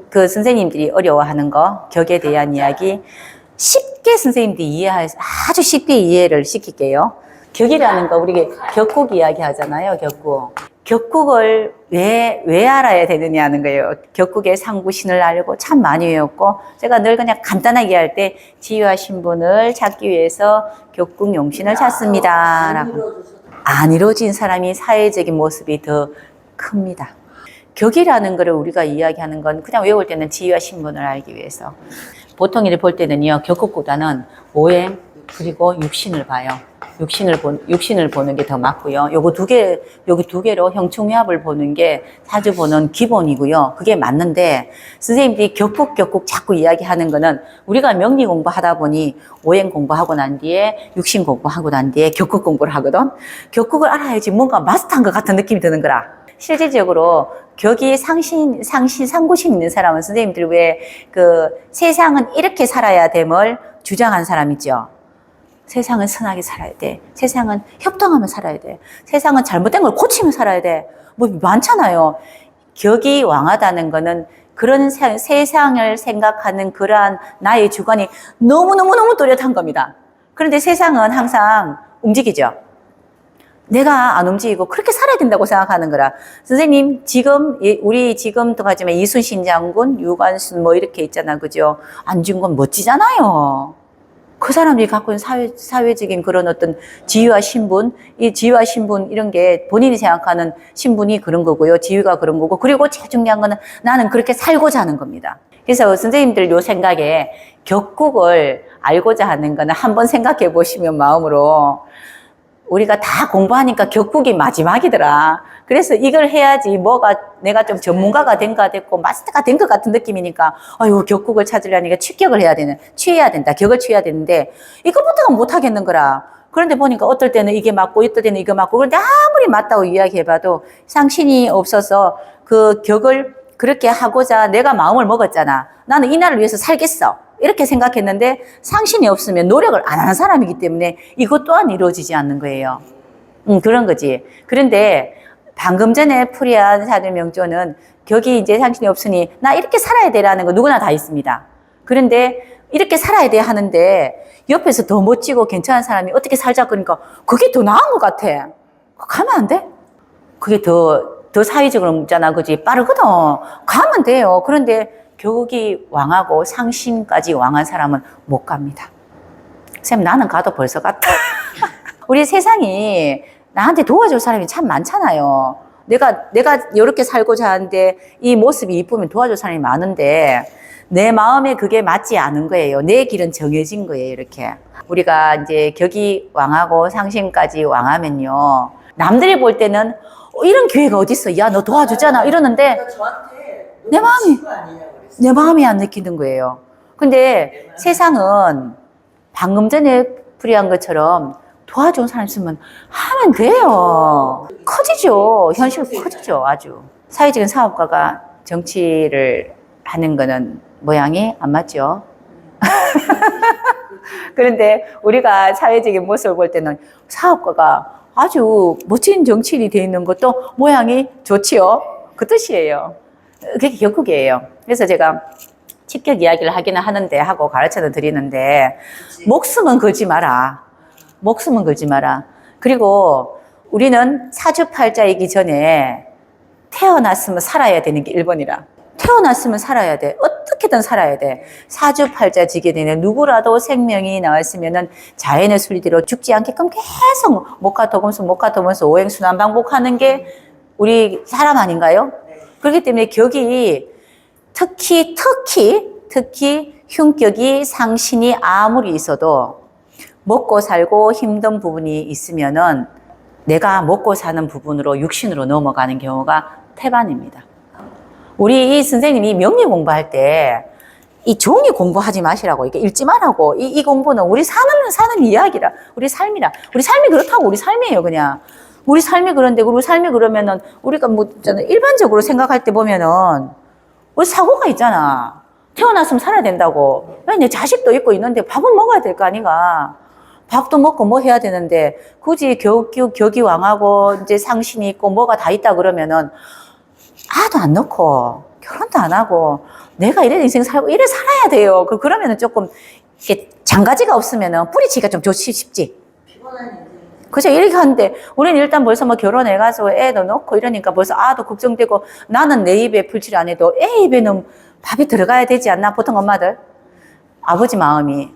그 선생님들이 어려워하는 거, 격에 대한 이야기 쉽게 선생님들이 아주 쉽게 이해를 시킬게요. 격이라는 거 우리 격국 이야기 하잖아요. 격국을 왜 알아야 되느냐는 거예요. 격국의 상부신을 알고 참 많이 외웠고, 제가 늘 그냥 간단하게 할 때 지위와 신분을 찾기 위해서 격국 용신을 찾습니다 라고. 안 이루어진 사람이 사회적인 모습이 더 큽니다. 격이라는 거를 우리가 이야기하는 건 그냥 외울 때는 지위와 신분을 알기 위해서. 보통 이를 볼 때는요, 격국보다는 오행 그리고 육신을 봐요. 육신을 보는 게 더 맞고요. 여기 두 개로 형충합을 보는 게 사주 보는 기본이고요. 그게 맞는데, 선생님들이 격국 자꾸 이야기하는 거는 우리가 명리 공부하다 보니 오행 공부하고 난 뒤에 육신 공부하고 난 뒤에 격국 공부를 하거든. 격국을 알아야지 뭔가 마스터한 것 같은 느낌이 드는 거라. 실질적으로 격이 상구신 있는 사람은 선생님들 왜 세상은 이렇게 살아야 됨을 주장한 사람 있죠. 세상은 선하게 살아야 돼. 세상은 협동하며 살아야 돼. 세상은 잘못된 걸 고치며 살아야 돼. 뭐 많잖아요. 격이 왕하다는 거는 그런 세상을 생각하는 그러한 나의 주관이 너무너무 뚜렷한 겁니다. 그런데 세상은 항상 움직이죠. 내가 안 움직이고 그렇게 살아야 된다고 생각하는 거라. 선생님, 우리 지금도 가지만 이순신 장군, 유관순 뭐 이렇게 있잖아. 그죠? 안중근 멋지잖아요. 그 사람들이 갖고 있는 사회적인 그런 어떤 지위와 신분, 이 지위와 신분 이런 게 본인이 생각하는 신분이 그런 거고요. 지위가 그런 거고. 그리고 제일 중요한 거는 나는 그렇게 살고자 하는 겁니다. 그래서 선생님들 요 생각에 격국을 알고자 하는 거는 한번 생각해 보시면 마음으로 우리가 다 공부하니까 격국이 마지막이더라. 그래서 이걸 해야지 내가 좀 전문가가 됐고 마스터가 된 것 같은 느낌이니까 아유 격국을 찾으려니까 취해야 된다. 격을 취해야 되는데 이것부터가 못 하겠는 거라. 그런데 보니까 어떨 때는 이게 맞고 어떨 때는 이거 맞고 그런데 아무리 맞다고 이야기해봐도 상신이 없어서 그 격을 그렇게 하고자 내가 마음을 먹었잖아. 나는 이 나라를 위해서 살겠어. 이렇게 생각했는데 상신이 없으면 노력을 안 하는 사람이기 때문에 이것 또한 이루어지지 않는 거예요. 그런 거지. 그런데 방금 전에 풀이한 사주 명조는 격이 이제 상신이 없으니 나 이렇게 살아야 되라는 거 누구나 다 있습니다. 그런데 이렇게 살아야 돼 하는데 옆에서 더 멋지고 괜찮은 사람이 어떻게 살자 그러니까 그게 더 나은 것 같아. 가면 안 돼? 그게 더 사회적으로 묻잖아. 그지? 빠르거든. 가면 돼요. 그런데 격이 왕하고 상신까지 왕한 사람은 못 갑니다. 쌤, 나는 가도 벌써 갔다. 우리 세상이 나한테 도와줄 사람이 참 많잖아요. 내가 이렇게 살고자 하는데 이 모습이 이쁘면 도와줄 사람이 많은데 내 마음에 그게 맞지 않은 거예요. 내 길은 정해진 거예요. 이렇게. 우리가 이제 격이 왕하고 상신까지 왕하면요. 남들이 볼 때는 이런 기회가 어딨어. 야, 너 도와주잖아. 이러는데 내 마음이 안 느끼는 거예요. 근데 세상은 방금 전에 풀이한 것처럼 도와준 사람 있으면 하면 돼요. 커지죠. 현실 커지죠. 아주. 사회적인 사업가가 정치를 하는 거는 모양이 안 맞죠. 그런데 우리가 사회적인 모습을 볼 때는 사업가가 아주 멋진 정치인이 되어 있는 것도 모양이 좋지요. 그 뜻이에요. 그게 격국이에요. 그래서 제가 직격 이야기를 하기는 하는데 하고 가르쳐는 드리는데 목숨은 걸지 마라. 목숨은 걸지 마라. 그리고 우리는 사주팔자이기 전에 태어났으면 살아야 되는 게 1번이라. 태어났으면 살아야 돼. 어떻게든 살아야 돼. 사주팔자 지게 되는 누구라도 생명이 나왔으면은 자연의 순리대로 죽지 않게끔 계속 목화토금수 오행순환 반복하는 게 우리 사람 아닌가요? 그렇기 때문에 격이 특히 흉격이 상신이 아무리 있어도 먹고 살고 힘든 부분이 있으면은 내가 먹고 사는 부분으로 육신으로 넘어가는 경우가 태반입니다. 우리 이 선생님이 명리 공부할 때 이 종이 공부하지 마시라고 이렇게 읽지 말라고 이 공부는 우리 사는 이야기라 우리 삶이라 우리 삶이 그렇다고 우리 삶이에요 그냥 우리 삶이 그런데 우리 삶이 그러면은 우리가 뭐 일반적으로 생각할 때 보면은 우리 사고가 있잖아. 태어났으면 살아야 된다고. 왜 내 자식도 있고 있는데 밥은 먹어야 될 거 아니가. 밥도 먹고 뭐 해야 되는데 굳이 격이 왕하고 이제 상신이 있고 뭐가 다 있다 그러면은 아도 안 넣고 결혼도 안 하고 내가 이래 인생 살고 이래 살아야 돼요. 그러면은 조금 이렇게 장가지가 없으면은 뿌리치기가 좀 좋지 싶지. 그죠? 이렇게 하는데 우리는 일단 벌써 뭐 결혼해가지고 애도 넣고 이러니까 벌써 아도 걱정되고 나는 내 입에 풀칠을 안 해도 애 입에는 밥이 들어가야 되지 않나? 보통 엄마들 아버지 마음이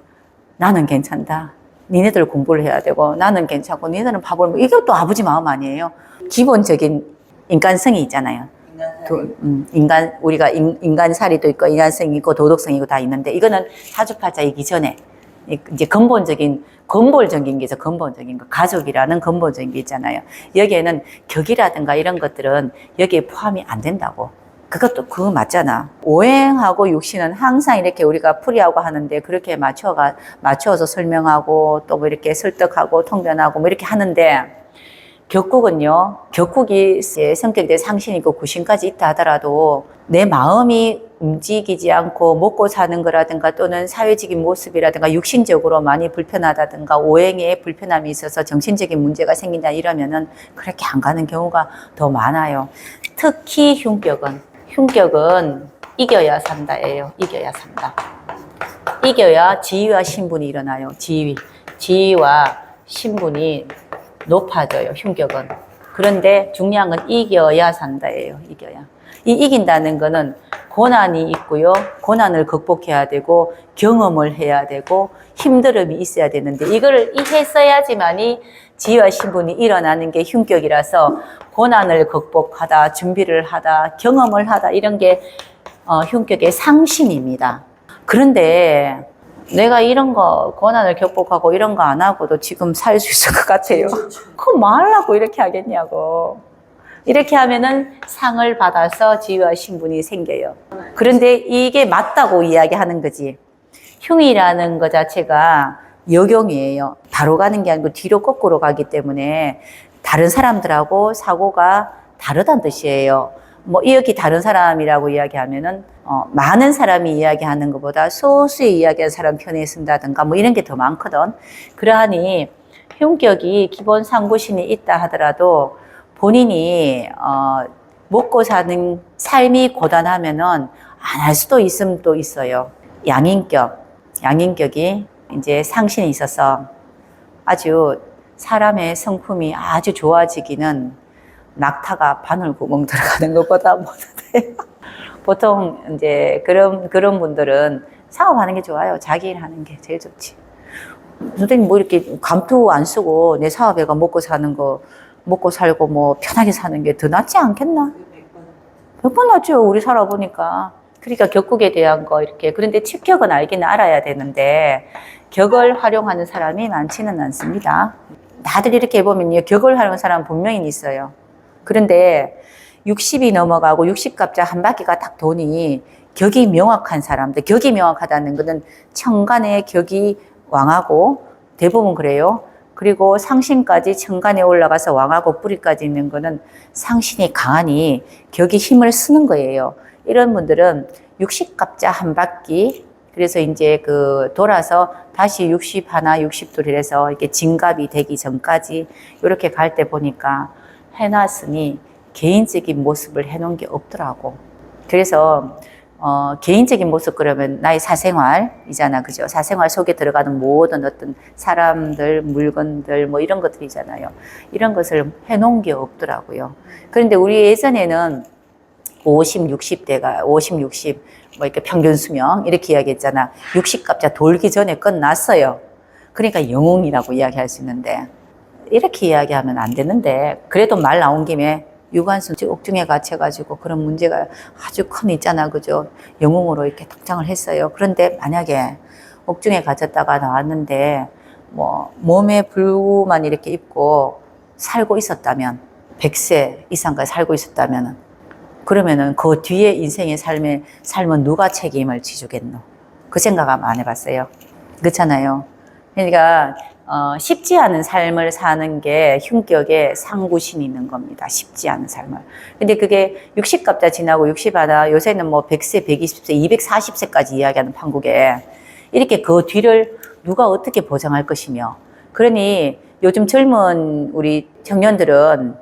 나는 괜찮다. 니네들 공부를 해야 되고 나는 괜찮고 니네들은 밥을 먹고 이게 또 아버지 마음 아니에요. 기본적인 인간성이 있잖아요. 우리가 인간살이도 있고 인간성이 있고 도덕성이 있고 다 있는데 이거는 사주팔자이기 전에 이제 근본적인 게죠. 근본적인 거. 가족이라는 근본적인 게 있잖아요. 여기에는 격이라든가 이런 것들은 여기에 포함이 안 된다고. 그거 맞잖아. 오행하고 육신은 항상 이렇게 우리가 풀이하고 하는데 그렇게 맞춰서 설명하고 또 뭐 이렇게 설득하고 통변하고 뭐 이렇게 하는데 격국은요, 격국이 성격에 대해 상신이고 구신까지 있다 하더라도 내 마음이 움직이지 않고 먹고 사는 거라든가 또는 사회적인 모습이라든가 육신적으로 많이 불편하다든가 오행에 불편함이 있어서 정신적인 문제가 생긴다 이러면은 그렇게 안 가는 경우가 더 많아요. 특히 흉격은 이겨야 산다예요. 이겨야 산다. 이겨야 지위와 신분이 일어나요. 지위와 신분이 높아져요. 흉격은. 그런데 중요한 건 이겨야 산다예요. 이겨야. 이 이긴다는 거는 고난이 있고요. 고난을 극복해야 되고 경험을 해야 되고 힘듦이 있어야 되는데 이거를 했어야지만이 지위와 신분이 일어나는 게 흉격이라서 고난을 극복하다, 준비를 하다, 경험을 하다 이런 게 흉격의 상신입니다. 그런데 내가 이런 거 고난을 극복하고 이런 거 안 하고도 지금 살 수 있을 것 같아요. 그거 뭐 하려고 이렇게 하겠냐고. 이렇게 하면은 상을 받아서 지위와 신분이 생겨요. 그런데 이게 맞다고 이야기하는 거지. 흉이라는 것 자체가 역용이에요. 바로 가는 게 아니고 뒤로 거꾸로 가기 때문에 다른 사람들하고 사고가 다르다는 뜻이에요. 뭐 이렇게 다른 사람이라고 이야기하면은 많은 사람이 이야기하는 것보다 소수의 이야기하는 사람 편에 쓴다든가 뭐 이런 게 더 많거든. 그러하니 흉격이 기본 상구신이 있다 하더라도 본인이 먹고 사는 삶이 고단하면은 안 할 수도 있음 또 있어요. 양인격이 이제 상신이 있어서 아주 사람의 성품이 아주 좋아지기는 낙타가 바늘구멍 들어가는 것보다 못해요. 보통 이제 그런 분들은 사업하는 게 좋아요. 자기 일 하는 게 제일 좋지. 선생님 뭐 이렇게 감투 안 쓰고 내 사업에가 먹고 살고 뭐 편하게 사는 게 더 낫지 않겠나? 100번 낫죠. 우리 살아보니까. 그러니까 격국에 대한 거 이렇게. 그런데 칙격은 알기는 알아야 되는데 격을 활용하는 사람이 많지는 않습니다. 다들 이렇게 해보면 격을 활용하는 사람은 분명히 있어요. 그런데 60이 넘어가고 60갑자 한 바퀴가 딱 도니 격이 명확한 사람들, 격이 명확하다는 것은 천간에 격이 왕하고 대부분 그래요. 그리고 상신까지 천간에 올라가서 왕하고 뿌리까지 있는 거는 상신이 강하니 격이 힘을 쓰는 거예요. 이런 분들은 60갑자 한 바퀴, 그래서 이제 돌아서 다시 60 하나, 60둘 해서 이렇게 진갑이 되기 전까지 이렇게 갈 때 보니까 해놨으니 개인적인 모습을 해놓은 게 없더라고. 그래서 개인적인 모습 그러면 나의 사생활이잖아. 그죠? 사생활 속에 들어가는 모든 어떤 사람들, 물건들 뭐 이런 것들이잖아요. 이런 것을 해놓은 게 없더라고요. 그런데 우리 예전에는 50, 60대가 50, 60 뭐 이렇게 평균 수명 이렇게 이야기했잖아. 60갑자 돌기 전에 끝났어요. 그러니까 영웅이라고 이야기할 수 있는데 이렇게 이야기하면 안 되는데 그래도 말 나온 김에 유관순 옥중에 갇혀가지고 그런 문제가 아주 큰 있잖아. 그죠? 영웅으로 이렇게 탁장을 했어요. 그런데 만약에 옥중에 갇혔다가 나왔는데 뭐 몸에 불구만 이렇게 입고 살고 있었다면 100세 이상까지 살고 있었다면 그러면은 그 뒤에 인생의 삶은 누가 책임을 지주겠노? 그 생각 안 해봤어요. 그렇잖아요. 그러니까 쉽지 않은 삶을 사는 게 흉격에 상구신이 있는 겁니다. 쉽지 않은 삶을. 근데 그게 60갑자 지나고 60 하나, 요새는 뭐 100세, 120세, 240세까지 이야기하는 판국에 이렇게 그 뒤를 누가 어떻게 보장할 것이며. 그러니 요즘 젊은 우리 청년들은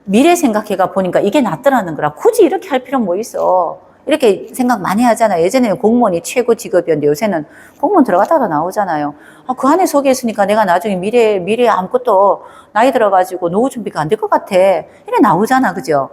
미래 생각해가 보니까 이게 낫더라는 거라. 굳이 이렇게 할 필요는 뭐 있어. 이렇게 생각 많이 하잖아요. 예전에는 공무원이 최고 직업이었는데 요새는 공무원 들어갔다가 나오잖아요. 아, 그 안에 속에 있으니까 내가 나중에 미래에 아무것도 나이 들어가지고 노후 준비가 안 될 것 같아. 이래 나오잖아. 그죠?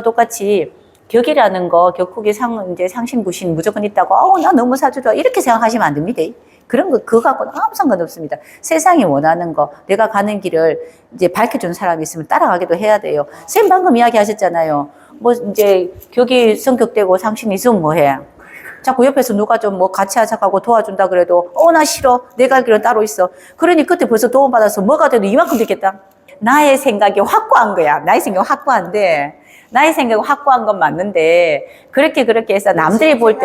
똑같이 격이라는 거, 격국이 이제 상신부신 무조건 있다고, 나 너무 사주다. 이렇게 생각하시면 안 됩니다. 그런 거, 그거 갖고는 아무 상관없습니다. 세상이 원하는 거, 내가 가는 길을 이제 밝혀준 사람이 있으면 따라가기도 해야 돼요. 선생님 방금 이야기 하셨잖아요. 뭐, 이제, 격이 성격되고 상신이 있으면 뭐 해? 자꾸 옆에서 누가 좀 뭐 같이 하자고 도와준다 그래도, 나 싫어. 내 갈 길은 따로 있어. 그러니 그때 벌써 도움받아서 뭐가 돼도 이만큼 됐겠다. 나의 생각이 확고한 거야. 나의 생각이 확고한데, 나의 생각이 확고한 건 맞는데, 그렇게 해서 남들이 볼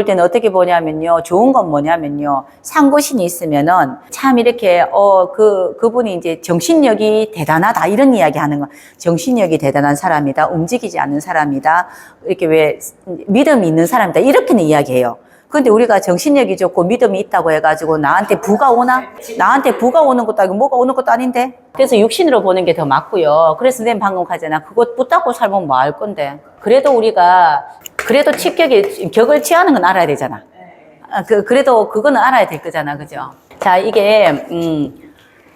때는 어떻게 보냐면요. 좋은 건 뭐냐면요. 상고신이 있으면은 참 이렇게, 그분이 이제 정신력이 대단하다. 이런 이야기 하는 거. 정신력이 대단한 사람이다. 움직이지 않는 사람이다. 이렇게 왜, 믿음이 있는 사람이다. 이렇게는 이야기해요. 근데 우리가 정신력이 좋고 믿음이 있다고 해가지고 나한테 부가 오나? 나한테 부가 오는 것도 아니고 뭐가 오는 것도 아닌데? 그래서 육신으로 보는 게 더 맞고요. 그래서 내 방금 하잖아. 그거 붙잡고 살면 뭐 할 건데? 그래도 격을 취하는 건 알아야 되잖아. 그래도 그거는 알아야 될 거잖아. 그죠? 자, 이게,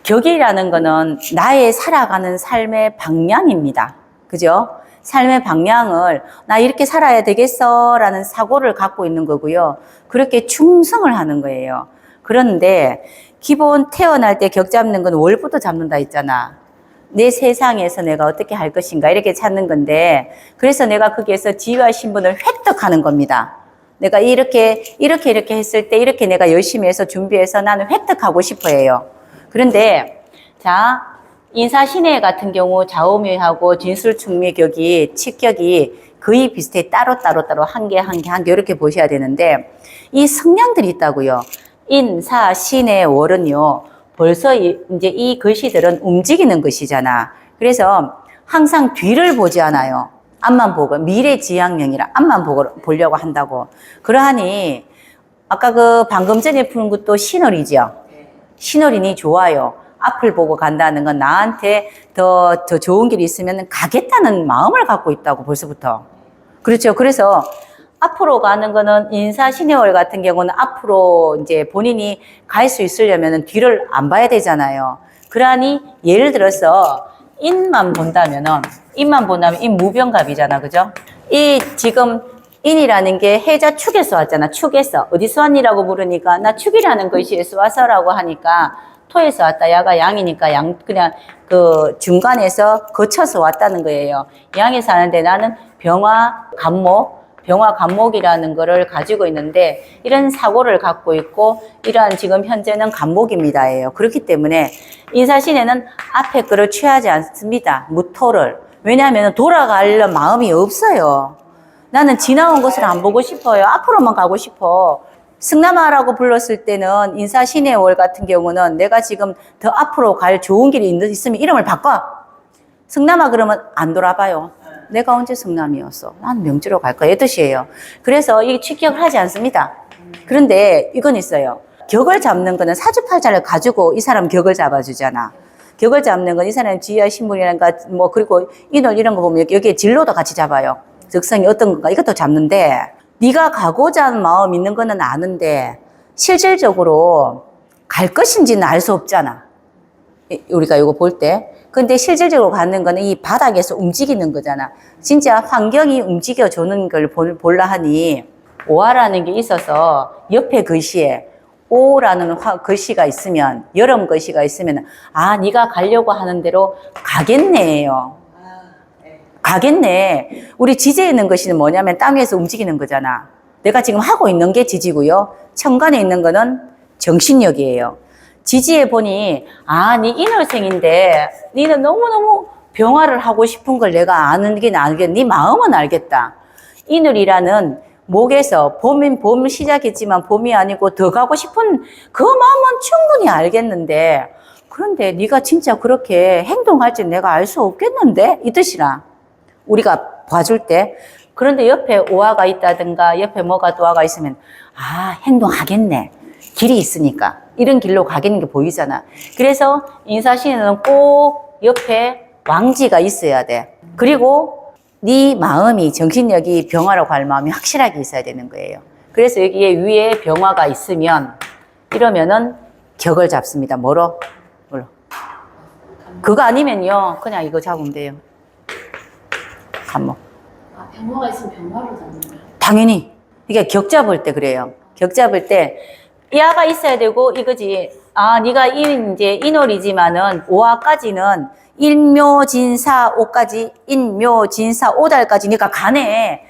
격이라는 거는 나의 살아가는 삶의 방향입니다. 그죠? 삶의 방향을 나 이렇게 살아야 되겠어 라는 사고를 갖고 있는 거고요. 그렇게 충성을 하는 거예요. 그런데 기본 태어날 때 격 잡는 건 월부터 잡는다 했잖아. 내 세상에서 내가 어떻게 할 것인가 이렇게 찾는 건데 그래서 내가 거기에서 지위와 신분을 획득하는 겁니다. 내가 이렇게 했을 때 이렇게 내가 열심히 해서 준비해서 나는 획득하고 싶어 해요. 그런데 자 인사신해 같은 경우 좌우묘하고 진술충미격이 칙격이 거의 비슷해. 따로 한 개 이렇게 보셔야 되는데 이 성향들이 있다고요. 인사 신해 월은요. 벌써 이제 이 글씨들은 움직이는 것이잖아. 그래서 항상 뒤를 보지 않아요. 앞만 보고 미래지향령이라 앞만 보려고 한다고. 그러하니 아까 방금 전에 푸는 것도 신월이죠. 신월이니 좋아요. 앞을 보고 간다는 건 나한테 더 좋은 길이 있으면 가겠다는 마음을 갖고 있다고 벌써부터. 그렇죠. 그래서 앞으로 가는 거는 인사신해월 같은 경우는 앞으로 이제 본인이 갈 수 있으려면 뒤를 안 봐야 되잖아요. 그러니 예를 들어서 인만 본다면 인무병갑이잖아. 그죠? 이 지금 인이라는 게 해자 축에서 왔잖아. 축에서. 어디서 왔니라고 물으니까 나 축이라는 글씨에서 와서라고 하니까 토에서 왔다. 야가 양이니까 그냥 그 중간에서 거쳐서 왔다는 거예요. 양에서 하는데 나는 병화 간목이라는 거를 가지고 있는데 이런 사고를 갖고 있고 이러한 지금 현재는 간목입니다예요. 그렇기 때문에 인사신에는 앞에 거를 취하지 않습니다. 무토를. 왜냐하면 돌아갈 마음이 없어요. 나는 지나온 것을 안 보고 싶어요. 앞으로만 가고 싶어. 승남아라고 불렀을 때는 인사신의 월 같은 경우는 내가 지금 더 앞으로 갈 좋은 길이 있으면 이름을 바꿔. 승남아 그러면 안 돌아봐요. 내가 언제 승남이었어? 난 명지로 갈 거야. 이 뜻이에요. 그래서 이 취격을 하지 않습니다. 그런데 이건 있어요. 격을 잡는 거는 사주팔자를 가지고 이 사람 격을 잡아주잖아. 격을 잡는 건 이 사람 지위와 신분이란가 뭐 그리고 인월 이런 거 보면 여기에 진로도 같이 잡아요. 적성이 어떤 건가 이것도 잡는데 네가 가고자 하는 마음 있는 거는 아는데 실질적으로 갈 것인지는 알 수 없잖아. 우리가 이거 볼 때. 근데 실질적으로 가는 거는 이 바닥에서 움직이는 거잖아. 진짜 환경이 움직여주는 걸 볼라 하니 오화라는 게 있어서 옆에 글씨에 오라는 글씨가 있으면 여름 글씨가 있으면 아 네가 가려고 하는 대로 가겠네요. 가겠네. 우리 지지에 있는 것이 뭐냐면 땅에서 움직이는 거잖아. 내가 지금 하고 있는 게 지지고요. 천간에 있는 거는 정신력이에요. 지지에 보니 네 인월생인데 니는 너무너무 병화를 하고 싶은 걸 내가 아는 게 네 마음은 알겠다. 인월이라는 목에서 봄 시작했지만 봄이 아니고 더 가고 싶은 그 마음은 충분히 알겠는데 그런데 네가 진짜 그렇게 행동할지 내가 알 수 없겠는데 이 뜻이라. 우리가 봐줄 때 그런데 옆에 오화가 있다든가 옆에 뭐가 도화가 있으면 행동하겠네. 길이 있으니까 이런 길로 가겠는 게 보이잖아. 그래서 인사신에는 꼭 옆에 왕지가 있어야 돼. 그리고 네 마음이, 정신력이 병화라고 할 마음이 확실하게 있어야 되는 거예요. 그래서 여기에 위에 병화가 있으면 이러면은 격을 잡습니다. 뭐로? 그거 아니면요 그냥 이거 잡으면 돼요. 간목. 아, 병화가 있으면 병화로 잡는 거예요? 당연히. 그러니까 격 잡을 때 그래요. 격 잡을 때 이하가 있어야 되고 이거지. 아, 네가 이제 인월이지만은 5화까지는 인묘진사 5까지 인묘진사 5달까지 니까 가네.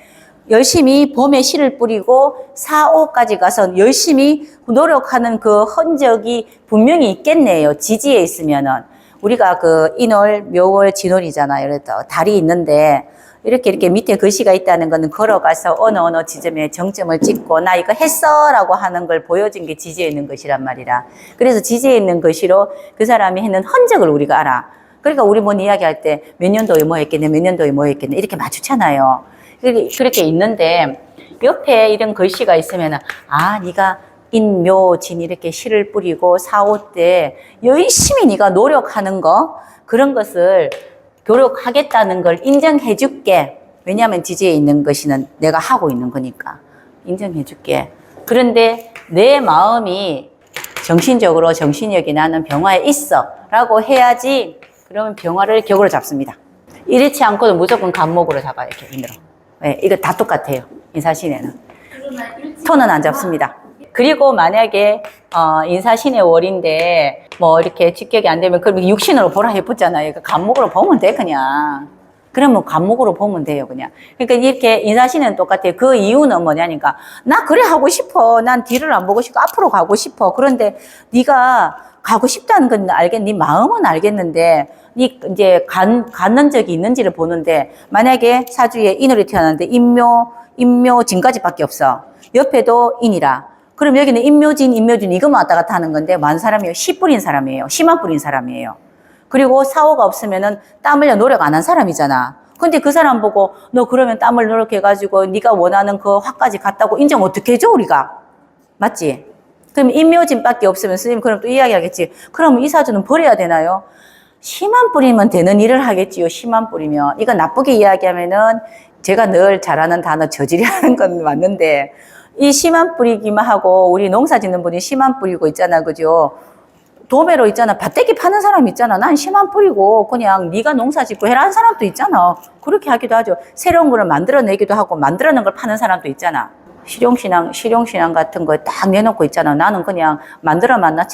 열심히 봄에 씨를 뿌리고 4, 5까지 가서 열심히 노력하는 그 흔적이 분명히 있겠네요. 지지에 있으면은. 우리가 그 인월, 묘월, 진월이잖아요. 그래서 달이 있는데 이렇게 밑에 글씨가 있다는 거는 걸어가서 어느 지점에 정점을 찍고 나 이거 했어 라고 하는 걸 보여준 게 지지에 있는 것이란 말이라. 그래서 지지에 있는 글씨로 그 사람이 했는 흔적을 우리가 알아. 그러니까 우리 뭔 이야기할 때 몇 년도에 뭐 했겠네, 몇 년도에 뭐 했겠네 이렇게 맞추잖아요. 그렇게 있는데 옆에 이런 글씨가 있으면 아, 네가 인묘진 이렇게 씨를 뿌리고 4, 5 때 열심히 네가 노력하는 거 그런 것을 노력하겠다는 걸 인정해 줄게. 왜냐하면 지지에 있는 것이는 내가 하고 있는 거니까 인정해 줄게. 그런데 내 마음이 정신적으로 정신력이 나는 병화에 있어 라고 해야지. 그러면 병화를 격으로 잡습니다. 이렇지 않고도 무조건 간목으로 잡아요. 이렇게 인으로. 네, 이거 다 똑같아요. 인사신에는. 톤은 안 잡습니다. 그리고 만약에 인사신의 월인데 뭐 이렇게 직격이 안 되면 그럼 육신으로 보라 해붙잖아요. 간목으로 보면 돼 그냥. 그러면 간목으로 보면 돼요 그냥. 그러니까 이렇게 인사신은 똑같아요. 그 이유는 뭐냐니까 나 그래 하고 싶어. 난 뒤를 안 보고 싶고 앞으로 가고 싶어. 그런데 네가 가고 싶다는 건 알겠니? 네 마음은 알겠는데 네 이제 갖는 적이 있는지를 보는데 만약에 사주에 인월이 태어났는데 인묘진까지밖에 없어. 옆에도 인이라. 그럼 여기는 인묘진 이것만 왔다 갔다 하는 건데 많은 사람이에요. 씨 뿌린 사람이에요. 씨만 뿌린 사람이에요. 그리고 사오가 없으면은 땀 흘려 노력 안 한 사람이잖아. 근데 그 사람 보고 너 그러면 땀을 노력해가지고 네가 원하는 그 화까지 갔다고 인정 어떻게 해줘 우리가? 맞지? 그럼 인묘진밖에 없으면 스님 그럼 또 이야기하겠지. 그럼 이 사주는 버려야 되나요? 씨만 뿌리면 되는 일을 하겠지요. 씨만 뿌리면. 이거 나쁘게 이야기하면은 제가 늘 잘하는 단어 저지리하는 건 맞는데 이 씨만 뿌리기만 하고 우리 농사 짓는 분이 씨만 뿌리고 있잖아. 그죠? 도매로 있잖아. 밭대기 파는 사람 있잖아. 난 씨만 뿌리고 그냥 네가 농사 짓고 해라 하는 사람도 있잖아. 그렇게 하기도 하죠. 새로운 거를 만들어내기도 하고 만들어낸 걸 파는 사람도 있잖아. 실용신앙 같은 거 딱 내놓고 있잖아. 나는 그냥 만들어놨나?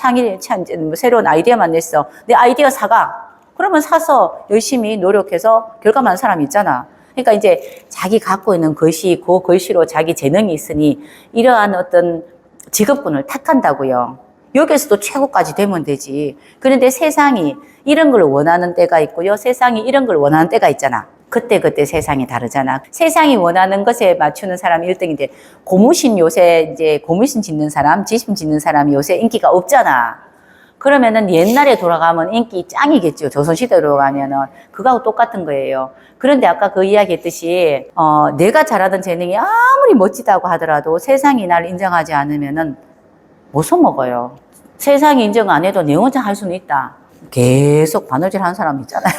새로운 아이디어만 냈어. 내 아이디어 사가. 그러면 사서 열심히 노력해서 결과만 하는 사람이 있잖아. 그러니까 이제 자기 갖고 있는 글씨, 그 글씨로 자기 재능이 있으니 이러한 어떤 직업군을 탓한다고요. 여기서도 최고까지 되면 되지. 그런데 세상이 이런 걸 원하는 때가 있고요. 세상이 이런 걸 원하는 때가 있잖아. 그때 세상이 다르잖아. 세상이 원하는 것에 맞추는 사람이 1등인데 고무신 요새 이제 고무신 짓는 사람, 지심 짓는 사람이 요새 인기가 없잖아. 그러면은 옛날에 돌아가면 인기 짱이겠죠. 조선시대로 가면은. 그거하고 똑같은 거예요. 그런데 아까 그 이야기 했듯이, 내가 잘하던 재능이 아무리 멋지다고 하더라도 세상이 나를 인정하지 않으면은 못 써먹어요. 세상이 인정 안 해도 내 혼자 할 수는 있다. 계속 바느질 하는 사람 있잖아요.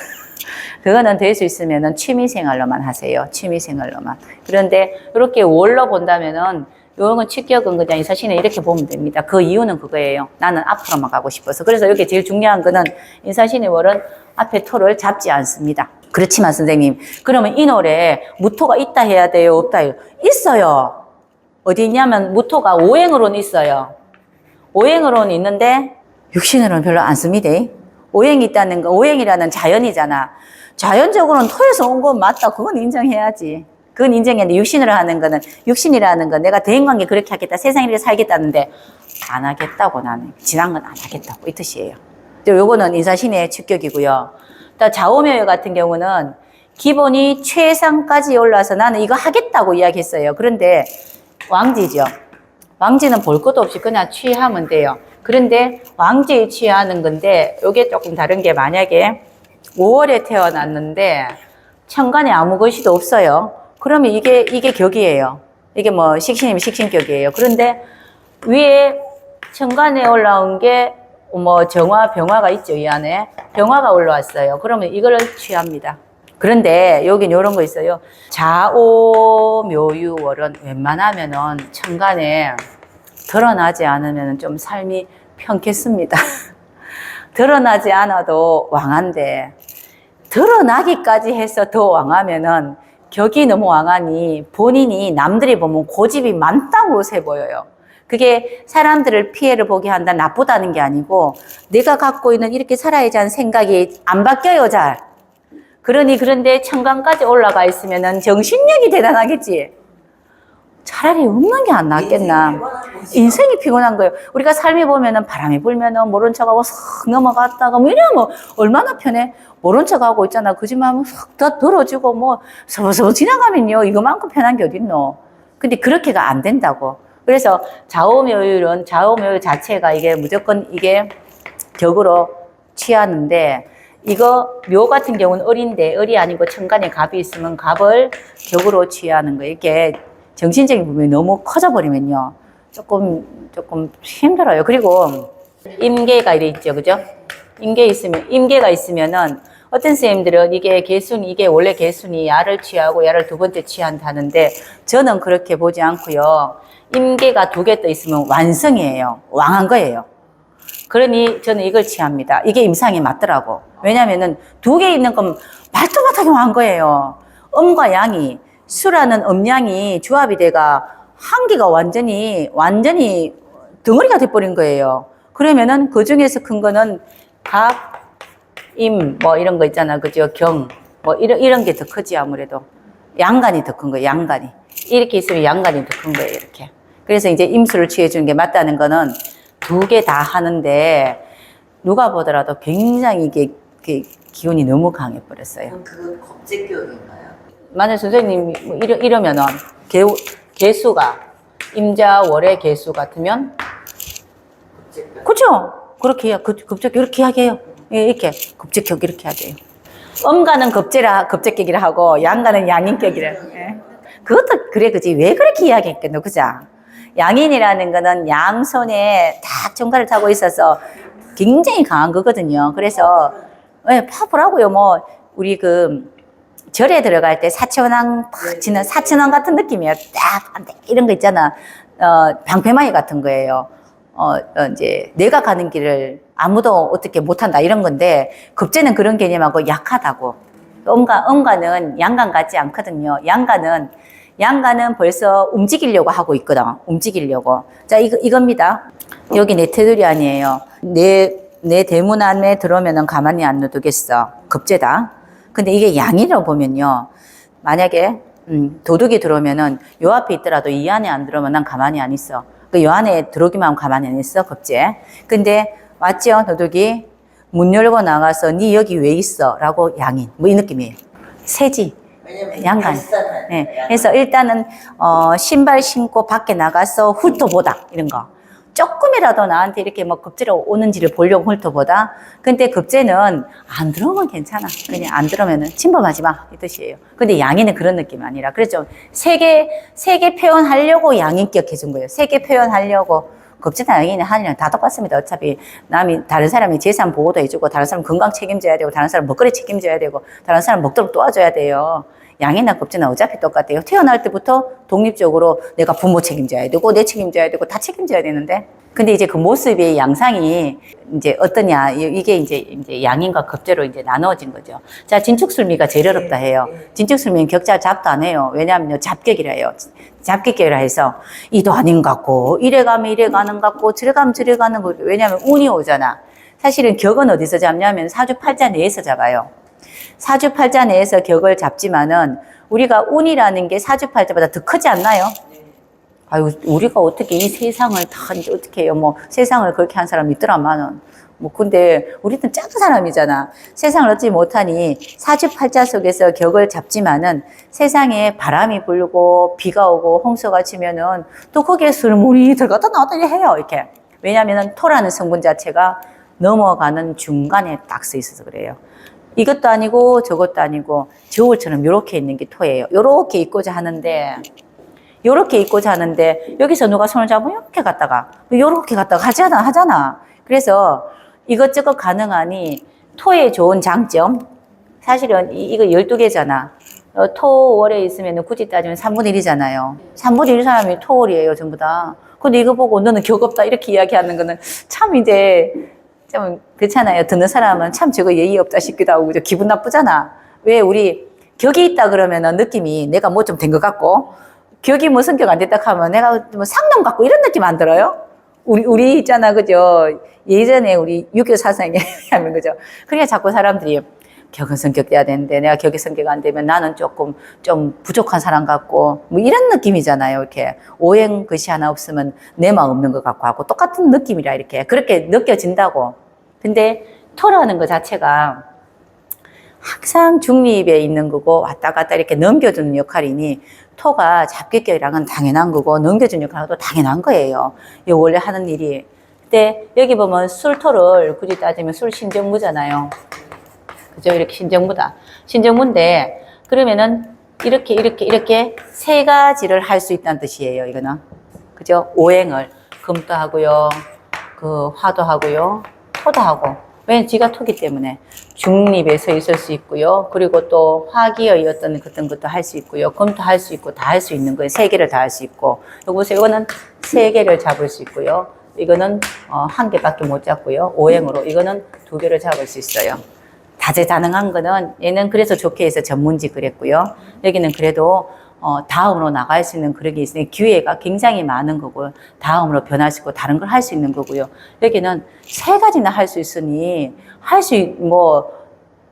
그거는 될 수 있으면은 취미생활로만 하세요. 취미생활로만. 그런데 이렇게 월로 본다면은 이런 건 취격은 그냥 인사신에 이렇게 보면 됩니다. 그 이유는 그거예요. 나는 앞으로만 가고 싶어서. 그래서 여기 제일 중요한 거는 인사신의 월은 앞에 토를 잡지 않습니다. 그렇지만 선생님, 그러면 이 노래 무토가 있다 해야 돼요? 없다 해요? 있어요. 어디 있냐면 무토가 오행으로는 있어요. 오행으로는 있는데 육신으로는 별로 안 씁니다. 오행이 있다는 거, 오행이라는 자연이잖아. 자연적으로는 토에서 온 건 맞다. 그건 인정해야지. 그건 인정했는데 육신으로 하는 거는 육신이라는 건 내가 대인관계 그렇게 하겠다. 세상에 이렇게 살겠다는데 안 하겠다고 나는. 지난 건 안 하겠다고 이 뜻이에요. 요거는 인사신의 축격이고요. 또 좌우묘 같은 경우는 기본이 최상까지 올라서 나는 이거 하겠다고 이야기했어요. 그런데 왕지죠. 왕지는 볼 것도 없이 그냥 취하면 돼요. 그런데 왕지에 취하는 건데 이게 조금 다른 게 만약에 5월에 태어났는데 천간에 아무 것이도 없어요. 그러면 이게 격이에요. 이게 뭐 식신이면 식신격이에요. 그런데 위에 천간에 올라온 게 뭐 정화, 병화가 있죠. 이 안에 병화가 올라왔어요. 그러면 이거를 취합니다. 그런데 여긴 이런 거 있어요. 좌오묘유월은 웬만하면은 천간에 드러나지 않으면 좀 삶이 편겠습니다. 드러나지 않아도 왕한데 드러나기까지 해서 더 왕하면은 격이 너무 왕하니 본인이 남들이 보면 고집이 만땅으로 세 보여요. 그게 사람들을 피해를 보게 한다 나쁘다는 게 아니고 내가 갖고 있는 이렇게 살아야지 하는 생각이 안 바뀌어요 잘. 그런데 천간까지 올라가 있으면은 정신력이 대단하겠지. 차라리 없는 게 안 낫겠나. 인생이 피곤한 거예요. 우리가 삶이 보면은 바람이 불면은 모른 척하고 싹 넘어갔다가 뭐 이러면 얼마나 편해. 모른 척하고 있잖아. 거짓말하면 싹 더 들어주고 뭐 서서서 지나가면요. 이거만큼 편한 게 어딨노. 근데 그렇게가 안 된다고. 그래서 좌우묘율은 좌우묘율 자체가 이게 무조건 이게 격으로 취하는데 이거 묘 같은 경우는 을인데 을이 아니고 천간에 갑이 있으면 갑을 격으로 취하는 거예요. 이게 정신적인 부분이 너무 커져 버리면요. 조금 힘들어요. 그리고 임계가 이래 있죠. 그죠? 임계가 있으면은 어떤 선생님들은 이게 개순이, 이게 원래 개순이 야를 취하고 야를 두 번째 취한다는데 저는 그렇게 보지 않고요. 임계가 두 개 떠 있으면 완성이에요. 왕한 거예요. 그러니 저는 이걸 취합니다. 이게 임상에 맞더라고. 왜냐면은 두 개 있는 건 말도 못하게 왕한 거예요. 음과 양이, 수라는 음양이 조합이 돼가 한 개가 완전히 덩어리가 돼버린 거예요. 그러면은 그 중에서 큰 거는 갑, 임, 뭐 이런 거 있잖아. 그죠? 경, 뭐 이런 게 더 크지 아무래도. 양간이 더 큰 거예요. 양간이. 이렇게 있으면 양간이 더 큰 거예요. 이렇게. 그래서 이제 임수를 취해주는 게 맞다는 거는 두 개 다 하는데 누가 보더라도 굉장히 이게 기운이 너무 강해 버렸어요. 그럼 그건 겁재격인가요? 만약 선생님이 뭐 이러면은 개수가 임자월의 개수 같으면 겁재격. 그렇죠? 그렇게 해야 급적 이렇게 하게요. 예, 이렇게 급적격 이렇게 하게요. 음가는 급적격이라 하고 양가는 양인격이라. 예. 그것도 그래 그지 왜 그렇게 이야기했겠노 그죠? 양인이라는 거는 양손에 딱 정갈을 타고 있어서 굉장히 강한 거거든요. 그래서 예, 파워풀하고요. 뭐 우리 그 절에 들어갈 때 사천왕 팍 치는 사천왕 같은 느낌이에요. 딱 이런 거 있잖아. 방패마이 같은 거예요. 이제 내가 가는 길을 아무도 어떻게 못한다 이런 건데 급제는 그런 개념하고 약하다고. 음가는 양간 같지 않거든요. 양간은 벌써 움직이려고 하고 있거든. 움직이려고. 자, 이겁니다. 여기 내 테두리 아니에요. 내 대문 안에 들어오면은 가만히 안 놔두겠어. 급제다. 근데 이게 양이라고 보면요. 만약에, 도둑이 들어오면은 요 앞에 있더라도 이 안에 안 들어오면 난 가만히 안 있어. 요 안에 들어오기만 하면 가만히 안 있어. 급제. 근데 왔죠? 도둑이 문 열고 나가서 니 여기 왜 있어? 라고 양인. 뭐 이 느낌이에요. 세지. 양간. 네. 그래서 일단은 신발 신고 밖에 나가서 훑어보다 이런 거. 조금이라도 나한테 이렇게 뭐 급제로 오는지를 보려고 훑어보다. 근데 급제는 안 들어오면 괜찮아. 그냥 안 들어오면은 침범하지 마. 이 뜻이에요. 근데 양인은 그런 느낌 아니라. 그래서 세게 표현하려고 양인격 해준 거예요. 세게 표현하려고. 급제나 양인이 하느냐 다 똑같습니다. 어차피 다른 사람이 재산 보호도 해주고, 다른 사람 건강 책임져야 되고, 다른 사람 먹거리 책임져야 되고, 다른 사람 먹도록 도와줘야 돼요. 양이나 급제나 어차피 똑같아요. 태어날 때부터 독립적으로 내가 부모 책임져야 되고, 내 책임져야 되고, 다 책임져야 되는데. 근데 이제 그 모습의 양상이 이제 어떠냐. 이게 이제 양인과 급제로 이제 나누어진 거죠. 자, 진축술미가 제일 어렵다 해요. 진축술미는 격자 잡도 안 해요. 왜냐하면 잡격이라 해요. 잡격격이라 해서 이도 아닌 것 같고, 이래 가면 이래 가는 것 같고, 저래 가면 저래 가는 거. 왜냐하면 운이 오잖아. 사실은 격은 어디서 잡냐면 사주팔자 내에서 잡아요. 사주팔자 내에서 격을 잡지만은 우리가 운이라는 게 사주팔자보다 더 크지 않나요? 아유, 우리가 어떻게 이 세상을 다 이제 어떻게 해요? 뭐 세상을 그렇게 한 사람이 있더라마는. 뭐 근데 우리는 작은 사람이잖아. 세상을 얻지 못하니 사주팔자 속에서 격을 잡지만은 세상에 바람이 불고 비가 오고 홍수가 치면은 또 거기에 술물이 들어갔다 나왔다 해요. 이렇게. 왜냐면은 토라는 성분 자체가 넘어가는 중간에 딱 서 있어서 그래요. 이것도 아니고 저것도 아니고 저울처럼 요렇게 있는 게 토예요. 요렇게 있고자 하는데 여기서 누가 손을 잡으면 요렇게 갔다가 하잖아. 그래서 이것저것 가능하니 토의 좋은 장점, 사실은 이거 12개잖아. 토월에 있으면 굳이 따지면 3분의 1이잖아요. 3분의 1 사람이 토월이에요, 전부 다. 근데 이거 보고 너는 격 없다 이렇게 이야기하는 거는 참 이제 좀 그렇잖아요. 듣는 사람은 참 저거 예의 없다 싶기도 하고 그죠? 기분 나쁘잖아. 왜 우리 격이 있다 그러면은 느낌이 내가 뭐 좀 된 것 같고 격이 뭐 성격 안 됐다 하면 내가 뭐 상놈 같고 이런 느낌 안 들어요? 우리 있잖아, 그죠? 예전에 우리 유교 사상에 하면 그죠? 그래야 자꾸 사람들이 격은 성격 돼야 되는데 내가 격이 성격 안 되면 나는 조금 좀 부족한 사람 같고 뭐 이런 느낌이잖아요. 이렇게 오행 것이 하나 없으면 내만 없는 것 같고 하고 똑같은 느낌이라 이렇게 그렇게 느껴진다고. 근데 토라는 것 자체가 항상 중립에 있는 거고 왔다 갔다 이렇게 넘겨주는 역할이니 토가 잡객격이랑은 당연한 거고 넘겨주는 역할도 당연한 거예요. 이 원래 하는 일이. 근데 여기 보면 술토를 굳이 따지면 술 신정무잖아요. 그죠? 이렇게 신정무다. 신정무인데 그러면은 이렇게 세 가지를 할 수 있다는 뜻이에요. 이거는. 그죠? 오행을 금도 하고요. 그 화도 하고요. 토도 하고. 왜냐면 지가 토기 때문에 중립에 서 있을 수 있고요. 그리고 또 화기의 어떤 것도 할 수 있고요. 금도 할 수 있고 다 할 수 있는 거예요. 세 개를 다 할 수 있고. 요거 이거는 세 개를 잡을 수 있고요. 이거는 한 개밖에 못 잡고요. 오행으로 이거는 두 개를 잡을 수 있어요. 다재다능한 거는 얘는 그래서 좋게 해서 전문직 그랬고요. 여기는 그래도 다음으로 나갈 수 있는 그런 게 있으니 기회가 굉장히 많은 거고요. 다음으로 변할 수 있고 다른 걸 할 수 있는 거고요. 여기는 세 가지나 할 수 있으니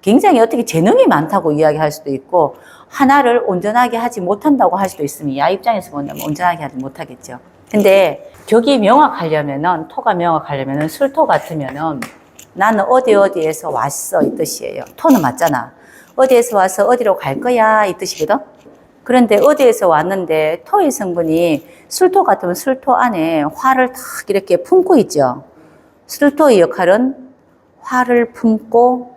굉장히 어떻게 재능이 많다고 이야기할 수도 있고 하나를 온전하게 하지 못한다고 할 수도 있으니 야 입장에서 본다면 온전하게 하지 못하겠죠. 근데 격이 명확하려면은 토가 명확하려면은 술토 같으면은 나는 어디에서 왔어 이 뜻이에요. 토는 맞잖아. 어디에서 와서 어디로 갈 거야 이 뜻이거든. 그런데 어디에서 왔는데 토의 성분이 술토 같으면 술토 안에 화를 탁 이렇게 품고 있죠. 술토의 역할은 화를 품고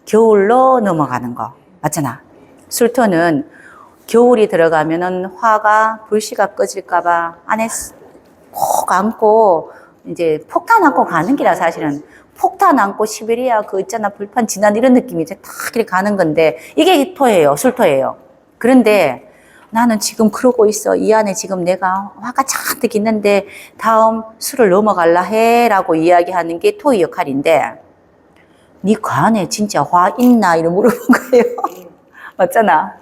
겨울로 넘어가는 거 맞잖아. 술토는 겨울이 들어가면은 화가 불씨가 꺼질까봐 안에 꼭 안고 이제 폭탄 안고 가는 기라 사실은. 폭탄 안고 시베리아 그 있잖아 불판 지난 이런 느낌이 이제 탁 이렇게 가는 건데 이게 토예요. 술토예요. 그런데 나는 지금 그러고 있어. 이 안에 지금 내가 화가 잔뜩 있는데 다음 술을 넘어갈라 해 라고 이야기하는 게 토의 역할인데 니 그 안에 진짜 화 있나? 이런 물어본 거예요. 맞잖아.